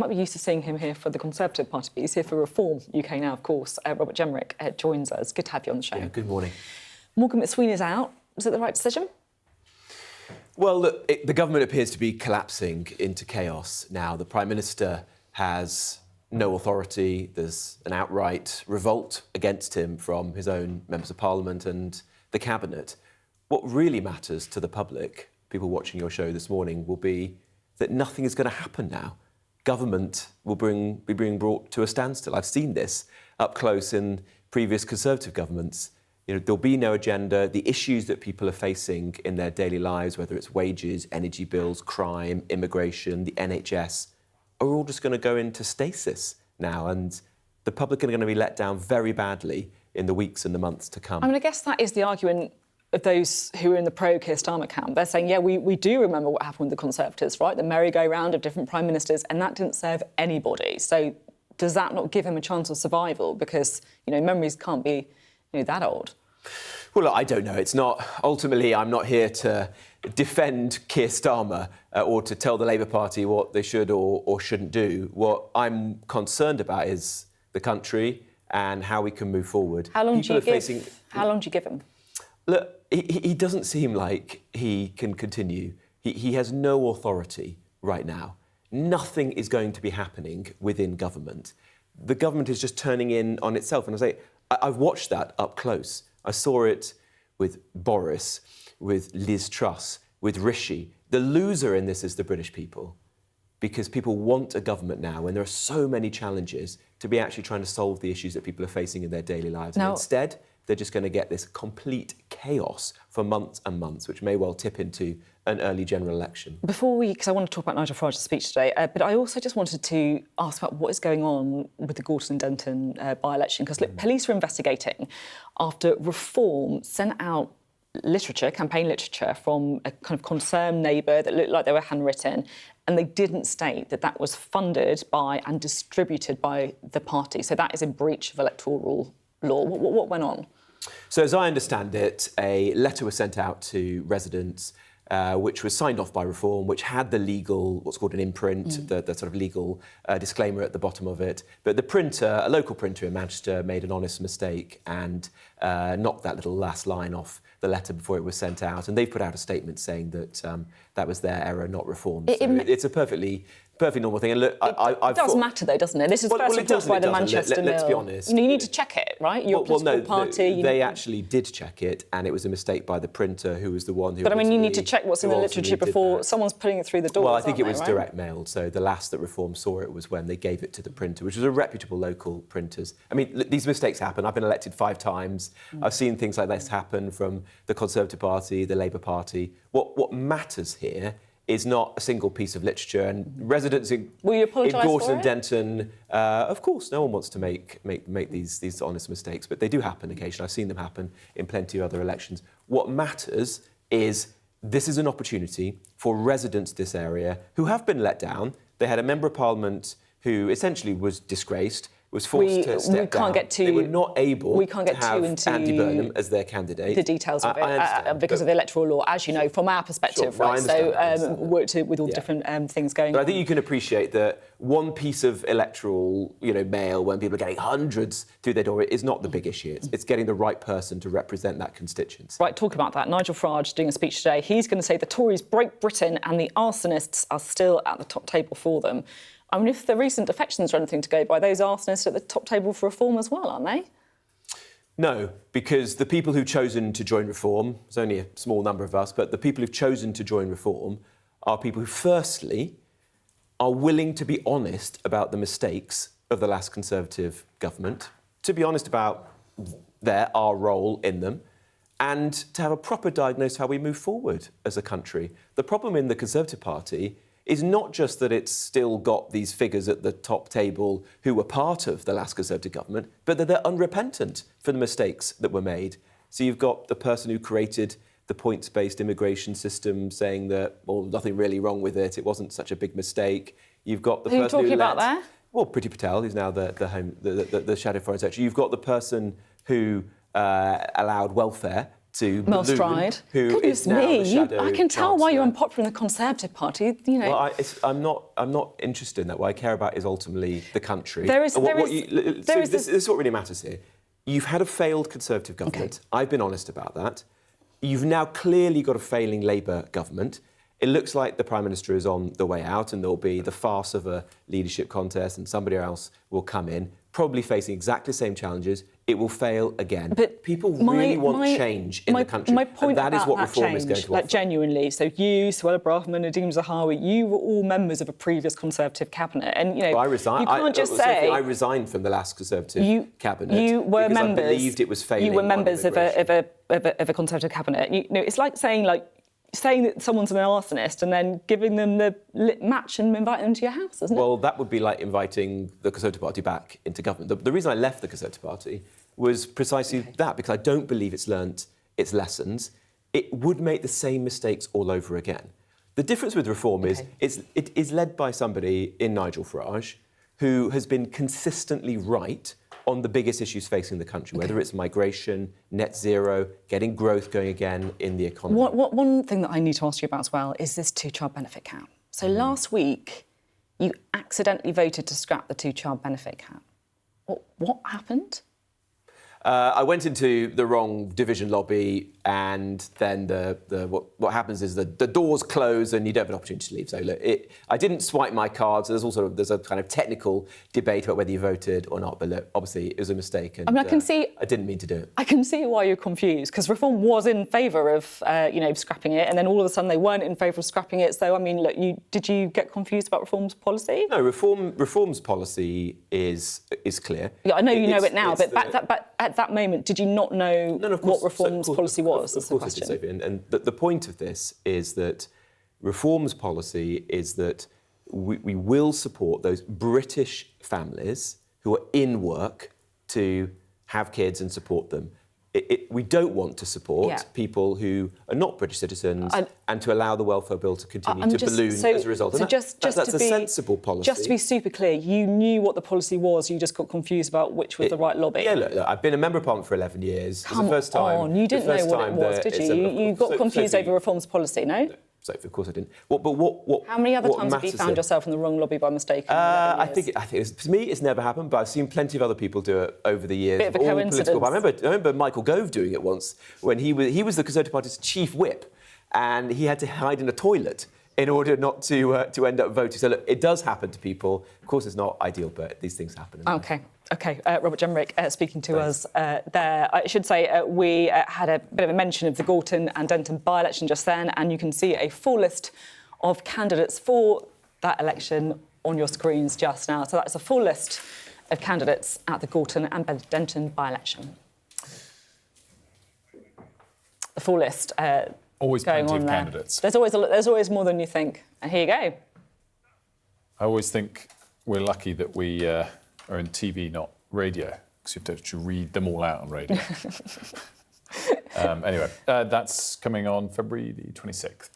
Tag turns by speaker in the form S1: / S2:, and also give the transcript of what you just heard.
S1: Might be used to seeing him here for the Conservative Party, but he's here for Reform UK now, of course. Robert Jenrick joins us. Good to have you on the show.
S2: Yeah, good morning.
S1: Morgan McSweeney's out. Was it the right decision?
S2: Well, look, the government appears to be collapsing into chaos now. The Prime Minister has no authority. There's an outright revolt against him from his own members of Parliament and the Cabinet. What really matters to the public, people watching your show this morning, will be that nothing is going to happen now. Government will be being brought to a standstill. I've seen this up close in previous Conservative governments. You know, there'll be no agenda. The issues that people are facing in their daily lives, whether it's wages, energy bills, crime, immigration, the NHS, are all just going to go into stasis now. And the public are going to be let down very badly in the weeks and the months to come.
S1: I mean, I guess that is the argument of those who are in the pro-Keir Starmer camp. They're saying, yeah, we do remember what happened with the Conservatives, right? The merry-go-round of different prime ministers, and that didn't serve anybody. So does that not give him a chance of survival? Because, you know, memories can't be, that old.
S2: Well, look, I don't know. It's not... Ultimately, I'm not here to defend Keir Starmer or to tell the Labour Party what they should or shouldn't do. What I'm concerned about is the country and how we can move forward.
S1: How long do you give him?
S2: Look, he doesn't seem like he can continue. He has no authority right now. Nothing is going to be happening within government. The government is just turning in on itself. And I've watched that up close. I saw it with Boris, with Liz Truss, with Rishi. The loser in this is the British people, because people want a government now when there are so many challenges to be actually trying to solve the issues that people are facing in their daily lives. And instead, they're just going to get this complete chaos for months and months, which may well tip into an early general election.
S1: Because I want to talk about Nigel Farage's speech today, but I also just wanted to ask about what is going on with the Gorton and Denton by-election, because police are investigating after Reform sent out campaign literature from a kind of concerned neighbour that looked like they were handwritten, and they didn't state that that was funded by and distributed by the party. So that is in breach of electoral law. What went on?
S2: So as I understand it, a letter was sent out to residents which was signed off by Reform, which had the legal, what's called an imprint, the sort of legal disclaimer at the bottom of it. But the printer, a local printer in Manchester, made an honest mistake and knocked that little last line off the letter before it was sent out. And they've put out a statement saying that that was their error, not Reform. So it's a perfectly normal thing. And look,
S1: it does matter, though, doesn't it? This is first reported by the Manchester Mill.
S2: Let's be honest.
S1: You need to check it, right? You're a political party.
S2: They actually did check it, and it was a mistake by the printer, who was the one who...
S1: But, I mean, you need to check what's in the literature before someone's putting it through the doors.
S2: Well, I think it was direct mailed, so the last that Reform saw it was when they gave it to the printer, which was a reputable local printers. I mean, these mistakes happen. I've been elected 5 times. I've seen things like this happen from the Conservative Party, the Labour Party. What matters here is not a single piece of literature, and residents in Gorton and Denton, of course, no one wants to make these honest mistakes, but they do happen occasionally. I've seen them happen in plenty of other elections. What matters is this is an opportunity for residents of this area who have been let down. They had a Member of Parliament who essentially was disgraced, was forced to step down. They were not able to have Andy Burnham as their candidate.
S1: The details of it, because of the electoral law, as you know, from our perspective,
S2: sure,
S1: right? So worked with all different things going on.
S2: But I think you can appreciate that one piece of electoral, mail, when people are getting hundreds through their door, is not the big issue. It's getting the right person to represent that constituency.
S1: Right, talk about that. Nigel Farage doing a speech today. He's going to say the Tories broke Britain and the arsonists are still at the top table for them. I mean, if the recent defections are anything to go by, those arsonists are at the top table for Reform as well, aren't they?
S2: No, because the people who've chosen to join Reform, there's only a small number of us, but the people who've chosen to join Reform are people who, firstly, are willing to be honest about the mistakes of the last Conservative government, to be honest about our role in them, and to have a proper diagnosis how we move forward as a country. The problem in the Conservative Party is not just that it's still got these figures at the top table who were part of the last Conservative government, but that they're unrepentant for the mistakes that were made. So you've got the person who created the points-based immigration system saying that, well, nothing really wrong with it, it wasn't such a big mistake. You've got the person who...
S1: Who are you talking about there?
S2: Well, Priti Patel, who's now the Shadow Foreign Secretary. You've got the person who allowed welfare to
S1: Mel
S2: Balloon,
S1: Stride.
S2: who
S1: Goodness
S2: is now the shadow
S1: I can tell why you're
S2: Chancellor.
S1: unpopular in the Conservative Party. You know.
S2: Well, I'm not interested in that. What I care about is ultimately the country.
S1: This
S2: is what really matters here. You've had a failed Conservative government.
S1: Okay.
S2: I've been honest about that. You've now clearly got a failing Labour government. It looks like the Prime Minister is on the way out, and there'll be the farce of a leadership contest, and somebody else will come in, probably facing exactly the same challenges. It will fail again.
S1: But
S2: people really want change in the country.
S1: My point
S2: and that is
S1: about
S2: what
S1: that
S2: reform
S1: change,
S2: is going to
S1: like
S2: offer.
S1: genuinely. So you, Suella Braverman, Nadeem Zahawi, you were all members of a previous Conservative cabinet, and you know
S2: I resigned.
S1: You can't just say
S2: I resigned from the last Conservative cabinet.
S1: You were
S2: because
S1: members.
S2: I believed it was failing.
S1: You were members of
S2: immigration.
S1: a Conservative cabinet. You know, it's like saying that someone's an arsonist and then giving them the lit match and inviting them to your house, isn't it?
S2: Well, that would be like inviting the Conservative Party back into government. The reason I left the Conservative Party was precisely that, because I don't believe it's learnt its lessons. It would make the same mistakes all over again. The difference with reform is it is led by somebody in Nigel Farage who has been consistently right on the biggest issues facing the country, whether it's migration, net zero, getting growth going again in the economy.
S1: One thing that I need to ask you about as well is this two-child benefit cap. So last week, you accidentally voted to scrap the two-child benefit cap. What happened?
S2: I went into the wrong division lobby, and then what happens is the doors close and you don't have an opportunity to leave. So look, I didn't swipe my card. So there's a kind of technical debate about whether you voted or not. But look, obviously it was a mistake, and
S1: I can see.
S2: I didn't mean to do it.
S1: I can see why you're confused, because Reform was in favour of scrapping it, and then all of a sudden they weren't in favour of scrapping it. So I mean, look, did you get confused about Reform's policy?
S2: No, Reform's policy is clear.
S1: Yeah, I know you know it now, but at that moment, did you not know what Reform's policy was?
S2: Of course, it is, Sophie. And the point of this is that Reform's policy is that we will support those British families who are in work to have kids and support them. We don't want to support people who are not British citizens and to allow the welfare bill to continue to balloon as a result. And that's a sensible policy.
S1: Just to be super clear, you knew what the policy was, you just got confused about which was the right lobby.
S2: Yeah, look, I've been a Member of Parliament for 11 years.
S1: Come on, you didn't know what it was, did you? You got confused over Reform's policy, no?
S2: Sophie, of course I didn't.
S1: How many other times have you found yourself in the wrong lobby by mistake?
S2: I think to me it's never happened, but I've seen plenty of other people do it over the years.
S1: Bit of a coincidence.
S2: I remember Michael Gove doing it once when he was the Conservative Party's chief whip, and he had to hide in a toilet in order not to end up voting. So look, it does happen to people. Of course, it's not ideal, but these things happen.
S1: Okay. Robert Jenrick speaking to us there. I should say we had a bit of a mention of the Gorton and Denton by-election just then, and you can see a full list of candidates for that election on your screens just now. So that's a full list of candidates at the Gorton and Denton by-election. The full list
S3: always
S1: going
S3: plenty
S1: on
S3: of
S1: there.
S3: candidates.
S1: There's always more than you think. And here you go.
S3: I always think we're lucky that we are in TV, not radio, because you have to actually read them all out on radio. Anyway, that's coming on February the 26th.